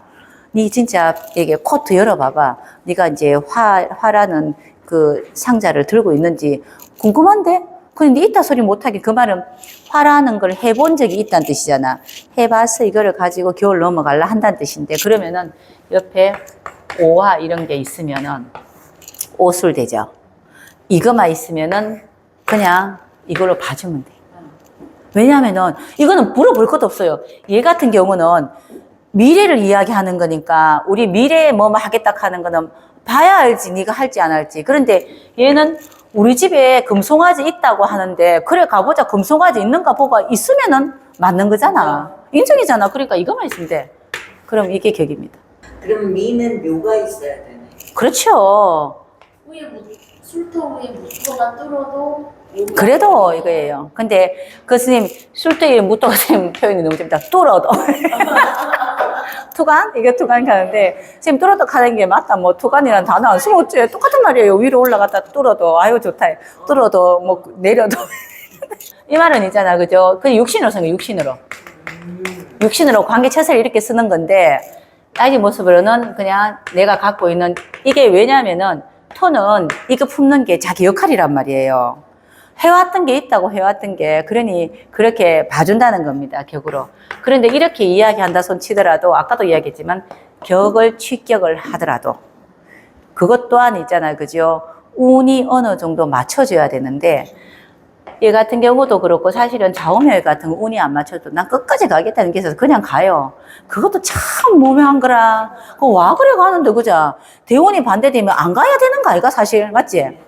니 진짜 이게 코트 열어봐봐. 니가 이제 화라는 그 상자를 들고 있는지 궁금한데? 근데 니 있다 소리 못하게 그 말은 화라는 걸 해본 적이 있다는 뜻이잖아. 해봐서 이거를 가지고 겨울 넘어갈라 한다는 뜻인데 그러면은 옆에 오화 이런 게 있으면은 오술 되죠. 이거만 있으면은 그냥 이걸로 봐주면 돼. 왜냐하면은 이거는 물어볼 것도 없어요. 얘 같은 경우는 미래를 이야기하는 거니까 우리 미래에 뭐 하겠다 하는 거는 봐야 알지 네가 할지 안 할지. 그런데 얘는 우리 집에 금송아지 있다고 하는데 그래 가보자 금송아지 있는가 보고 있으면은 맞는 거잖아. 인정이잖아. 그러니까 이거만 있으면 돼. 그럼 이게 격입니다. 그럼 미는 묘가 있어야 되네. 그렇죠. 술토 위에 무토가 뚫어도 그래도 이거예요. 근데 그 스님 술토에 무토가 선생님 표현이 너무 재밌다. 뚫어도 투간? 이게 투간 가는데 선생님 뚫어도 가는 게 맞다. 뭐 투간이라는 단어 안 쓰면 어째 똑같은 말이에요. 위로 올라갔다 뚫어도 아유 좋다. 뚫어도 뭐 내려도 이 말은 있잖아. 그죠? 그냥 육신으로 쓰는 거예요. 육신으로 관계처세를 이렇게 쓰는 건데 아기 모습으로는 그냥 내가 갖고 있는 이게 왜냐면은 토는 이거 품는 게 자기 역할이란 말이에요. 해왔던 게 있다고 해왔던 게 그러니 그렇게 봐준다는 겁니다. 격으로. 그런데 이렇게 이야기한다 손 치더라도 아까도 이야기했지만 격을 취격을 하더라도 그것 또한 있잖아요. 그죠? 운이 어느 정도 맞춰줘야 되는데 얘 같은 경우도 그렇고 사실은 좌우명 같은 거 운이 안 맞춰도 난 끝까지 가겠다는 게 있어서 그냥 가요. 그것도 참 무명한 거라. 와 그래 가는데 그죠? 대운이 반대되면 안 가야 되는 거 아이가 사실 맞지?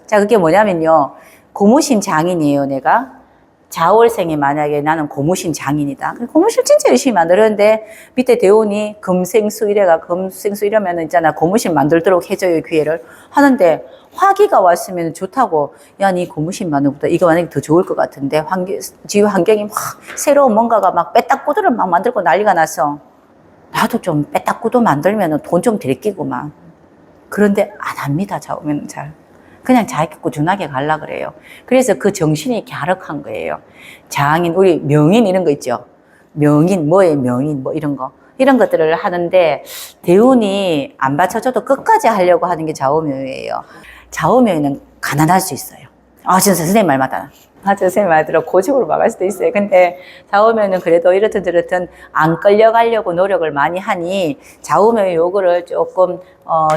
자 그게 뭐냐면요. 고무신 장인이에요 내가. 자월생이 만약에 나는 고무신 장인이다. 고무신 진짜 열심히 만들었는데 밑에 대운이 금생수 이래가 금생수 이러면 있잖아. 고무신 만들도록 해줘요. 기회를 하는데 화기가 왔으면 좋다고 야, 니 고무신 만든 것보다 이거 만약에 더 좋을 것 같은데 지금 환경이 막 새로운 뭔가가 막 빼딱구두를 막 만들고 난리가 났어. 나도 좀 빼딱구두 만들면 돈 좀 들끼고만. 그런데 안 합니다. 자오면 잘. 그냥 자기 꾸준하게 가려고 그래요. 그래서 그 정신이 갸륵한 거예요. 장인, 우리 명인 이런 거 있죠. 명인, 뭐의 명인, 뭐 이런 거. 이런 것들을 하는데 대운이 안 받쳐줘도 끝까지 하려고 하는 게 좌우묘예요. 좌우묘는 가난할 수 있어요. 아, 진짜 선생님 말 맞다. 맞아, 선생님 말 들어 고집으로 막을 수도 있어요. 근데 좌우묘는 그래도 이렇든 저렇든 안 끌려가려고 노력을 많이 하니 좌우묘의 요거를 조금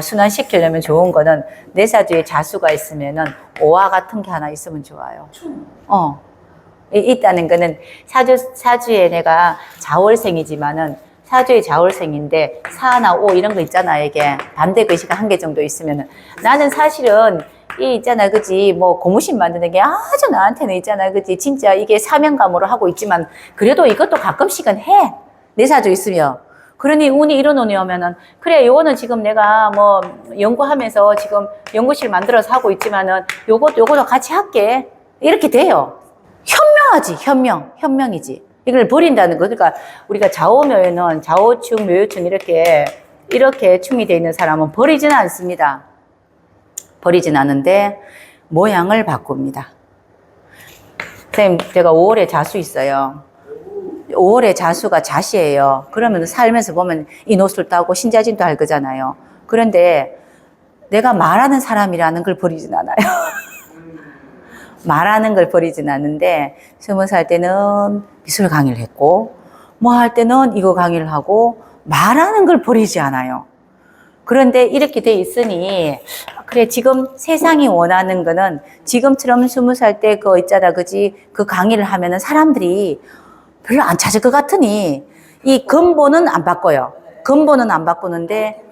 순환시키려면 좋은 거는 내 사주에 자수가 있으면은 오화 같은 게 하나 있으면 좋아요. 있다는 거는 사주에 내가 자월생이지만은 사주의 자월생인데 사나 오 이런 거 있잖아. 이게 반대 글씨가 한 개 정도 있으면은 나는 사실은 이 있잖아, 그지? 뭐 고무신 만드는 게 아주 나한테는 있잖아, 그지? 진짜 이게 사명감으로 하고 있지만 그래도 이것도 가끔씩은 해. 내 사주 있으면. 그러니 운이 이런 운이 오면은 그래, 요거는 지금 내가 뭐 연구하면서 지금 연구실 만들어서 하고 있지만은 요것도 같이 할게. 이렇게 돼요. 현명하지, 현명이지. 이걸 버린다는 거. 그러니까 우리가 좌우묘에는 좌우충, 묘유충 이렇게 충이 되어 있는 사람은 버리지는 않습니다. 버리진 않은데 모양을 바꿉니다. 선생님, 제가 5월에 자수 있어요. 5월에 자수가 자시예요. 그러면 살면서 보면 이 노술 따고 신자진도 할 거잖아요. 그런데 내가 말하는 사람이라는 걸 버리진 않아요. 말하는 걸 버리진 않는데 20살 때는 미술 강의를 했고 뭐 할 때는 이거 강의를 하고 말하는 걸 버리지 않아요. 그런데 이렇게 돼 있으니 그래, 지금 세상이 원하는 거는 지금처럼 20살 때 그거 있잖아, 그지? 그 강의를 하면은 사람들이 별로 안 찾을 것 같으니 이 근본은 안 바꿔요. 근본은 안 바꾸는데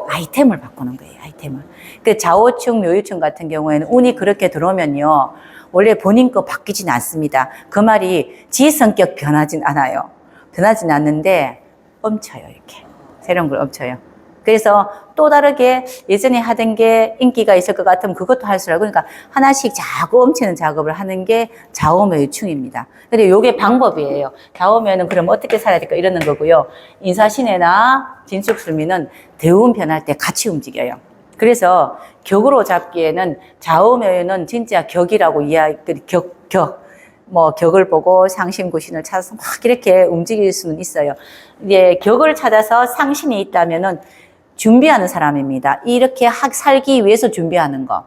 아이템을 바꾸는 거예요. 아이템을. 그 좌우충, 묘유충 같은 경우에는 운이 그렇게 들어오면요, 원래 본인 거 바뀌진 않습니다. 그 말이 지 성격 변하진 않아요. 변하진 않는데 엄쳐요. 이렇게 새로운 걸 엄쳐요. 그래서 또 다르게 예전에 하던 게 인기가 있을 것 같으면 그것도 할 수 있어요. 그러니까 하나씩 자꾸 엄치는 작업을 하는 게 좌우묘유충입니다. 근데 요게 방법이에요. 좌우묘는 그럼 어떻게 살아야 될까 이러는 거고요. 인사신해나 진축술미는 대운 변할 때 같이 움직여요. 그래서 격으로 잡기에는 좌우묘유는 진짜 격이라고 격을 보고 상신, 구신을 찾아서 막 이렇게 움직일 수는 있어요. 이제 격을 찾아서 상신이 있다면은 준비하는 사람입니다. 이렇게 살기 위해서 준비하는 거.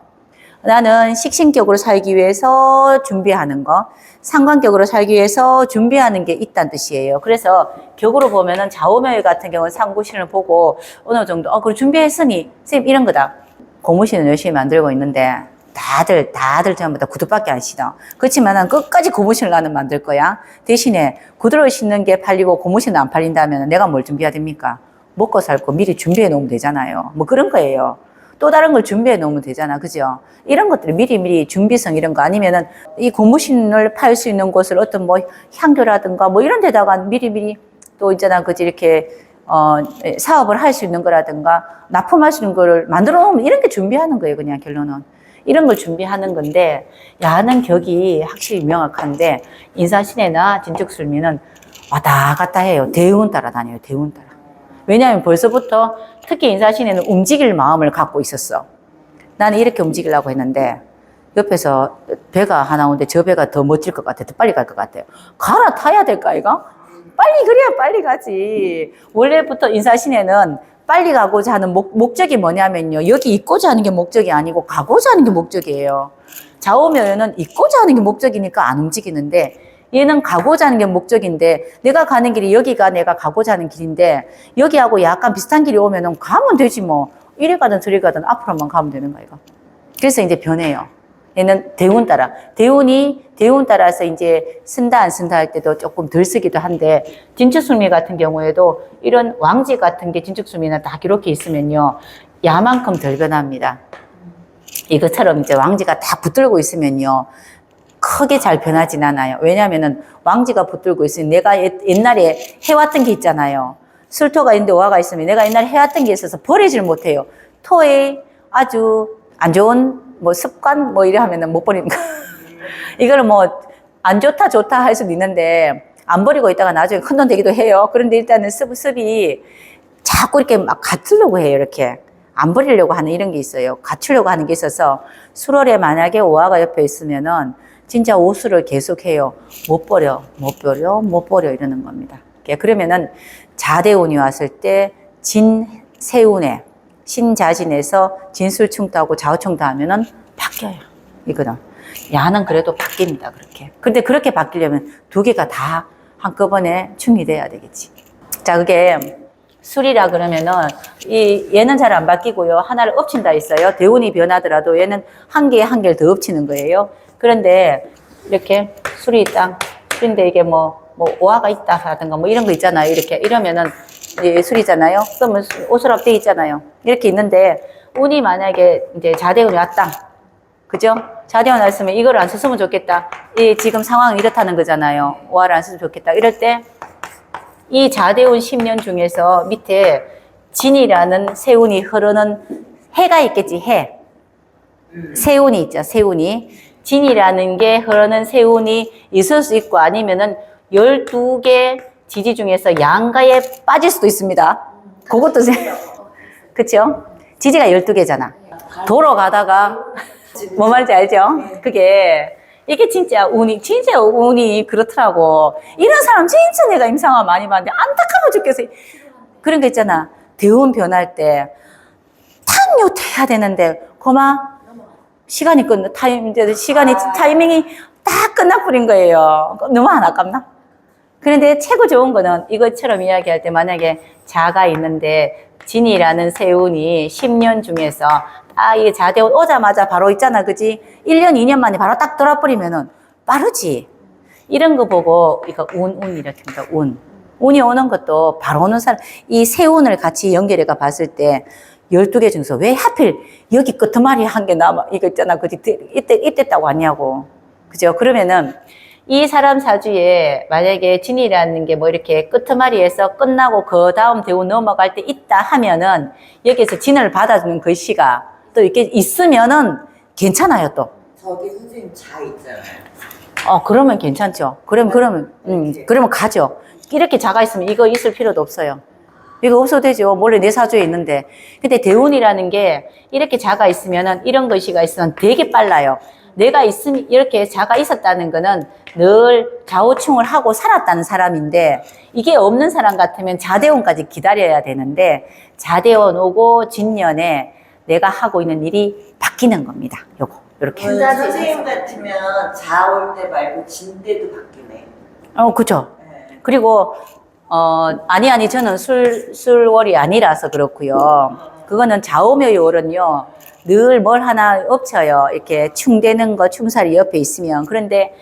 나는 식신격으로 살기 위해서 준비하는 거. 상관격으로 살기 위해서 준비하는 게 있다는 뜻이에요. 그래서 격으로 보면은 좌우묘유 같은 경우는 상구신을 보고 어느 정도, 그걸 준비했으니, 쌤, 이런 거다. 고무신을 열심히 만들고 있는데, 다들 전부 다 구두밖에 안 신어. 그렇지만 난 끝까지 고무신을 나는 만들 거야. 대신에 구두를 신는 게 팔리고 고무신은 안 팔린다면 내가 뭘 준비해야 됩니까? 먹고 살고 미리 준비해 놓으면 되잖아요. 뭐 그런 거예요. 또 다른 걸 준비해 놓으면 되잖아. 그죠? 이런 것들을 미리 준비성 이런 거 아니면은 이 고무신을 팔 수 있는 곳을 어떤 뭐 향교라든가 뭐 이런 데다가 미리 또 있잖아. 그지? 이렇게 사업을 할 수 있는 거라든가 납품할 수 있는 거를 만들어 놓으면 이런 게 준비하는 거예요. 그냥 결론은. 이런 걸 준비하는 건데 야는 격이 확실히 명확한데 인사신해나 진축술미는 왔다 갔다 해요. 대운 따라 다녀요. 대운 따라. 왜냐하면 벌써부터 특히 인사신에는 움직일 마음을 갖고 있었어. 나는 이렇게 움직이려고 했는데 옆에서 배가 하나 오는데 저 배가 더 멋질 것 같아. 더 빨리 갈 것 같아요. 갈아타야 될까 이거? 빨리 그래야 빨리 가지. 원래부터 인사신에는 빨리 가고자 하는 목적이 뭐냐면요. 여기 있고자 하는 게 목적이 아니고 가고자 하는 게 목적이에요. 좌우묘는 있고자 하는 게 목적이니까 안 움직이는데 얘는 가고자 하는 게 목적인데 내가 가는 길이 여기가 내가 가고자 하는 길인데 여기하고 약간 비슷한 길이 오면은 가면 되지 뭐. 이리 가든 저리 가든 앞으로만 가면 되는 거야 이거. 그래서 이제 변해요. 얘는 대운 따라. 대운 따라서 이제 쓴다 안 쓴다 할 때도 조금 덜 쓰기도 한데 진축술미 같은 경우에도 이런 왕지 같은 게 진축술미나 딱 이렇게 있으면요. 야만큼 덜 변합니다. 이것처럼 이제 왕지가 다 붙들고 있으면요. 크게 잘 변하진 않아요. 왜냐하면은 왕지가 붙들고 있으니 내가 옛날에 해왔던 게 있잖아요. 술토가 있는데 오화가 있으면 내가 옛날에 해왔던 게 있어서 버리질 못해요. 토의 아주 안 좋은 뭐 습관 뭐 이래 하면은 못 버리는 거. 이거는 뭐 안 좋다 좋다 할 수도 있는데 안 버리고 있다가 나중에 큰돈 되기도 해요. 그런데 일단은 습이 자꾸 이렇게 막 갖추려고 해요. 이렇게 안 버리려고 하는 이런 게 있어요. 갖추려고 하는 게 있어서 술월에 만약에 오화가 옆에 있으면은 진짜 오수를 계속해요. 못 버려 이러는 겁니다. 그러면은 자대운이 왔을 때 진세운에 신자진에서 진술충토하고 좌우충토 하면은 바뀌어요. 이거는. 야는 그래도 바뀝니다. 그렇게. 근데 그렇게 바뀌려면 두 개가 다 한꺼번에 충이돼야 되겠지. 자, 그게 술이라 그러면은 얘는 잘 안 바뀌고요. 하나를 엎친다 있어요. 대운이 변하더라도 얘는 한 개를 더 엎치는 거예요. 그런데 이렇게 술이 있다. 그런데 이게 뭐 오화가 있다 하든가 뭐 이런 거 있잖아요. 이렇게 이러면은 술이잖아요. 그러면 오수랍 돼 있잖아요. 이렇게 있는데 운이 만약에 이제 자대운이 왔다. 그죠? 자대운 왔으면 이걸 안 썼으면 좋겠다. 이 지금 상황은 이렇다는 거잖아요. 오화를 안 썼으면 좋겠다. 이럴 때 이 자대운 10년 중에서 밑에 진이라는 세운이 흐르는 해가 있겠지, 해. 세운이 있죠, 세운이. 진이라는 게 흐르는 세운이 있을 수 있고 아니면은 12개 지지 중에서 양가에 빠질 수도 있습니다. 그것도, 그쵸? 지지가 12개잖아. 도로 가다가, 뭐 말인지 알죠? 그게, 이게 진짜 운이 그렇더라고. 이런 사람 진짜 내가 임상화 많이 봤는데 안타까워 죽겠어. 그런 거 있잖아. 대운 변할 때, 탕요퇴해야 되는데, 시간이 타이밍이 딱 끝나버린 거예요. 너무 안 아깝나? 그런데 최고 좋은 거는 이것처럼 이야기할 때 만약에 자가 있는데 진이라는 세운이 10년 중에서 이 자대운 오자마자 바로 있잖아. 그지? 1년, 2년 만에 바로 딱 돌아버리면은 빠르지. 이런 거 보고 이거 운 이렇게 합니다. 운이 오는 것도 바로 오는 사람, 이 세운을 같이 연결해가 봤을 때 12개 중에서 왜 하필 여기 끄트머리 한 개 남아, 이거 있잖아. 그지? 이때 딱 왔냐고. 그죠? 그러면은 이 사람 사주에 만약에 진이라는 게 뭐 이렇게 끄트머리에서 끝나고 그 다음 대운 넘어갈 때 있다 하면은 여기서 진을 받아주는 글씨가 또 이렇게 있으면은 괜찮아요, 또. 저기 선생님 자 있잖아요. 그러면 괜찮죠. 그러면 가죠. 이렇게 자가 있으면 이거 있을 필요도 없어요. 이거 없어도 되죠. 원래 내 사주에 있는데. 근데 대운이라는 게 이렇게 자가 있으면은 이런 글씨가 있으면 되게 빨라요. 내가 있으면 이렇게 자가 있었다는 거는 늘 좌우충을 하고 살았다는 사람인데 이게 없는 사람 같으면 자대운까지 기다려야 되는데 자대운 오고 진년에 내가 하고 있는 일이 바뀌는 겁니다. 요렇게. 선생님 같으면 자 올 때 말고 진 때도 바뀌네. 그죠. 네. 그리고 아니 저는 술월이 아니라서 그렇고요. 그거는 좌우묘요월은요 늘 뭘 하나 엎쳐요. 이렇게 충되는 거 충살이 옆에 있으면. 그런데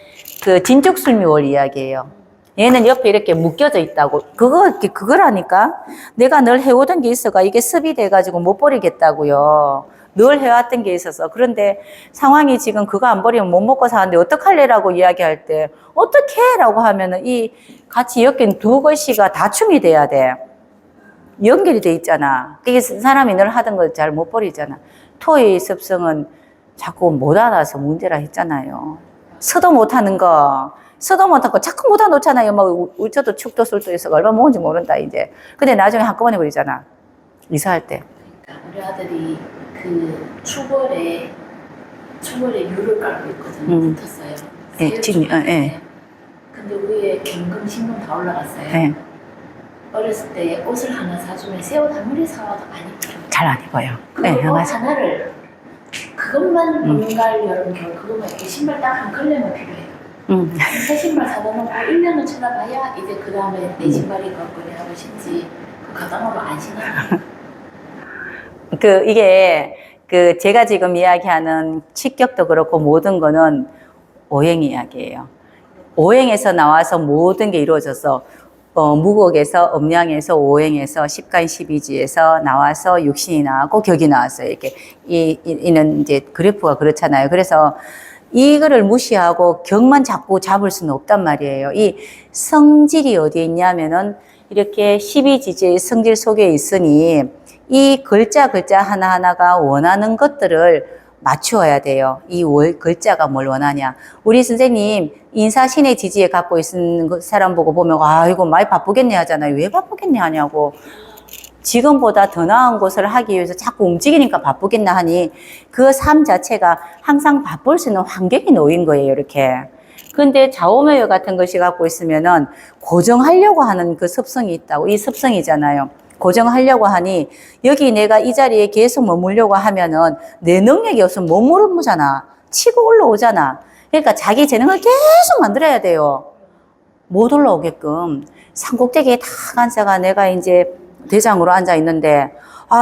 그 진쪽술묘월 이야기예요. 얘는 옆에 이렇게 묶여져 있다고. 그거라니까. 내가 늘 해오던 게 있어가 이게 습이 돼가지고 못 버리겠다고요. 늘 해왔던 게 있어서. 그런데 상황이 지금 그거 안 버리면 못 먹고 사는데 어떡할래라고 이야기할 때 어떡해? 라고 하면은 이 같이 엮인 두 글씨가 다 충이 돼야 돼. 연결이 돼 있잖아. 이게 사람이 늘 하던 걸 잘 못 버리잖아. 토의 습성은 자꾸 못 알아서 문제라 했잖아요. 서도 못하는 거. 서도 못하고 자꾸 못하 놓잖아요. 막 우처도 축도 술도 있어 얼마 먹은지 모른다 이제. 근데 나중에 한꺼번에 버리잖아. 이사할 때. 그러니까 우리 아들이 그 추벌에 유를 깔고 있거든요. 붙었어요. 예. 근데 위에 경금 신금 다 올라갔어요. 예. 어렸을 때 옷을 하나 사주면 새 옷 아무리 사와도 안 입혀요. 잘 안 입어요. 그거 맞아. 하나를 그것만 봄가을 여름 겨울 그것만 이렇게 신발 딱 한 컬레만 필요해요. 새 신발 사다 놓고 1년을 쳐다봐야 이제 그 다음에 내 신발이 거꾸리 하고 신지 그 가다 놓으면 안 신어요. 제가 지금 이야기하는 직격도 그렇고 모든 거는 오행 이야기예요. 오행에서 나와서 모든 게 이루어져서 무곡에서 음양에서 오행에서 십간 십이지에서 나와서 육신이 나왔고 격이 나왔어요. 이렇게 이는 이제 그래프가 그렇잖아요. 그래서 이거를 무시하고 격만 자꾸 잡을 수는 없단 말이에요. 이 성질이 어디에 있냐면은 이렇게 12지지의 성질 속에 있으니 이 글자 하나하나가 원하는 것들을 맞추어야 돼요. 이 글자가 뭘 원하냐. 우리 선생님 인사신의 지지에 갖고 있는 사람 보고 보면 이거 많이 바쁘겠네 하잖아요. 왜 바쁘겠네 하냐고. 지금보다 더 나은 것을 하기 위해서 자꾸 움직이니까 바쁘겠나 하니 그 삶 자체가 항상 바쁠 수 있는 환경이 놓인 거예요, 이렇게. 근데 좌우명요 같은 것이 갖고 있으면은 고정하려고 하는 그 습성이 있다고. 이 습성이잖아요. 고정하려고 하니 여기 내가 이 자리에 계속 머물려고 하면은 내 능력이 없으면 못 머무르잖아. 치고 올라오잖아. 그러니까 자기 재능을 계속 만들어야 돼요. 못 올라오게끔. 산꼭대기에 딱 앉아가 내가 이제 대장으로 앉아 있는데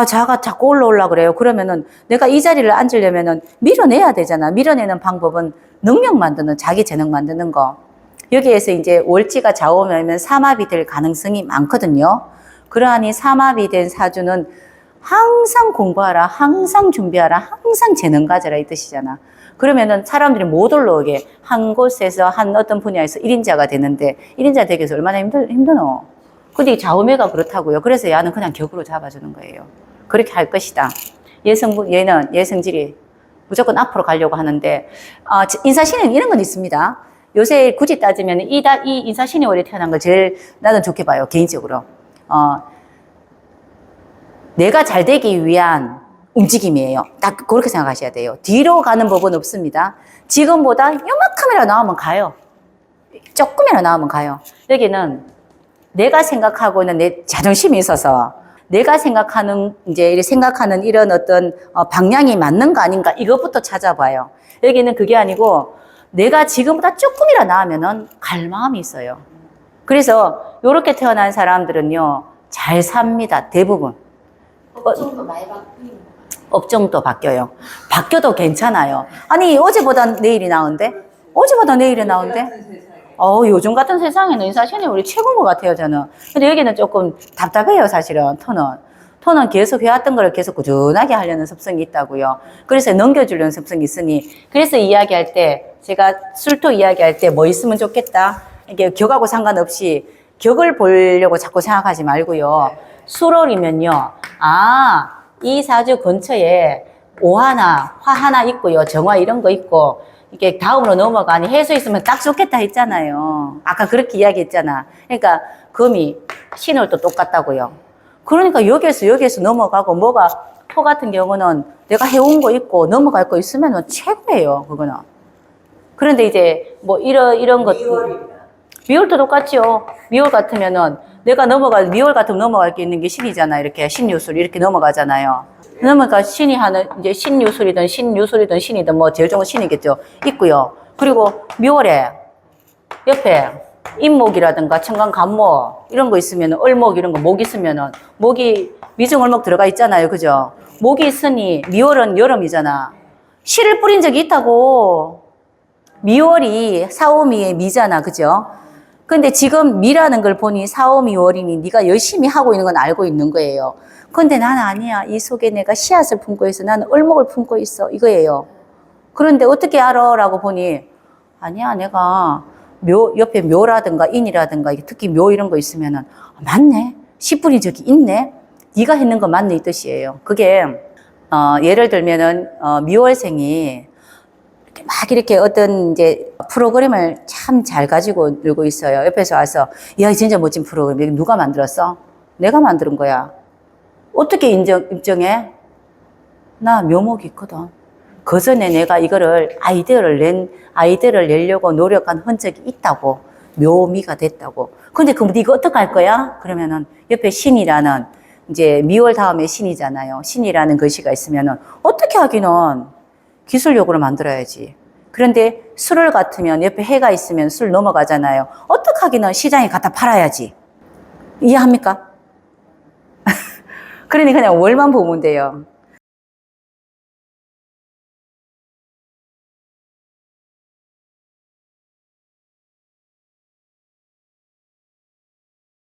자가 자꾸 올라오려고 그래요. 그러면은 내가 이 자리를 앉으려면은 밀어내야 되잖아. 밀어내는 방법은 능력 만드는, 자기 재능 만드는 거. 여기에서 이제 월지가 좌우면 삼합이 될 가능성이 많거든요. 그러하니 삼합이 된 사주는 항상 공부하라, 항상 준비하라, 항상 재능 가져라 이 뜻이잖아. 그러면은 사람들이 못 올라오게 한 곳에서 한 어떤 분야에서 1인자가 되는데 1인자 되기 위해서 얼마나 힘드노? 근데 좌우매가 그렇다고요. 그래서 야는 그냥 격으로 잡아주는 거예요. 그렇게 할 것이다. 얘는 예성질이 무조건 앞으로 가려고 하는데, 인사신은 이런 건 있습니다. 요새 굳이 따지면 이 인사신이 오래 태어난 걸 제일 나는 좋게 봐요. 개인적으로. 내가 잘 되기 위한 움직임이에요. 딱 그렇게 생각하셔야 돼요. 뒤로 가는 법은 없습니다. 지금보다 요만큼이라도 나오면 가요. 조금이라도 나오면 가요. 여기는 내가 생각하고는 내 자존심이 있어서 내가 생각하는 이런 어떤 방향이 맞는 거 아닌가 이것부터 찾아봐요. 여기는 그게 아니고 내가 지금보다 조금이라 나으면은 갈 마음이 있어요. 그래서 이렇게 태어난 사람들은요 잘 삽니다. 대부분. 업종도 많이 바뀌는 거 업종도 바뀌어요. 바뀌어도 괜찮아요. 아니 어제보다 내일이 나은데? 어제보다 내일이 나은데? 요즘 같은 세상에는 인사신이 우리 최고인 것 같아요, 저는. 근데 여기는 조금 답답해요, 사실은, 톤은 계속 해왔던 걸 계속 꾸준하게 하려는 습성이 있다고요. 그래서 넘겨주려는 습성이 있으니, 그래서 이야기할 때, 제가 술토 이야기할 때 뭐 있으면 좋겠다. 이게 격하고 상관없이 격을 보려고 자꾸 생각하지 말고요. 수월이면요, 이 사주 근처에 오하나, 화하나 있고요, 정화 이런 거 있고, 이렇게 다음으로 넘어가니 해수 있으면 딱 좋겠다 했잖아요. 아까 그렇게 이야기했잖아. 그러니까 금이 신월도 똑같다고요. 그러니까 여기에서 넘어가고 뭐가 토 같은 경우는 내가 해온 거 있고 넘어갈 거 있으면 최고예요. 그거는. 그런데 이제 뭐 이런 것 미월도 똑같죠. 미월 같으면은 내가 미월 같으면 넘어갈 게 있는 게 신이잖아. 이렇게 신유술 이렇게 넘어가잖아요. 그러니까 신이 하는 이제 신유술이든 신이든 뭐 제일 좋은 신이겠죠. 있고요. 그리고 묘월에 옆에 인목이라든가 청간간목 이런 거 있으면 을목 이런 거 목 있으면은 목이 미중을목 들어가 있잖아요. 그죠? 목이 있으니 미월은 여름이잖아. 씨를 뿌린 적이 있다고. 미월이 사오미의 미잖아. 그죠? 근데 지금 미라는 걸 보니 사오미월이니 네가 열심히 하고 있는 건 알고 있는 거예요. 근데 나는 아니야. 이 속에 내가 씨앗을 품고 있어. 나는 을목을 품고 있어. 이거예요. 그런데 어떻게 알아? 라고 보니 아니야. 내가 옆에 묘라든가 인이라든가 특히 묘 이런 거 있으면은 맞네. 씨 뿌린 적이 있네. 네가 했는 거 맞네 이 뜻이에요. 그게 예를 들면은 미월생이 막 이렇게 어떤 이제 프로그램을 참 잘 가지고 놀고 있어요. 옆에서 와서 야 진짜 멋진 프로그램 누가 만들었어? 내가 만든 거야. 어떻게 입증해? 나 묘목이 있거든. 그 전에 내가 이거를 아이디어를 내려고 노력한 흔적이 있다고. 묘미가 됐다고. 근데 그럼 네가 어떻게 할 거야? 그러면은 옆에 신이라는 이제 미월 다음에 신이잖아요. 신이라는 글씨가 있으면은 어떻게 하기는 기술력으로 만들어야지. 그런데 술을 같으면 옆에 해가 있으면 술 넘어가잖아요. 어떻게 하기는 시장에 갖다 팔아야지. 이해합니까? 그러니 그냥 월만 보면 돼요.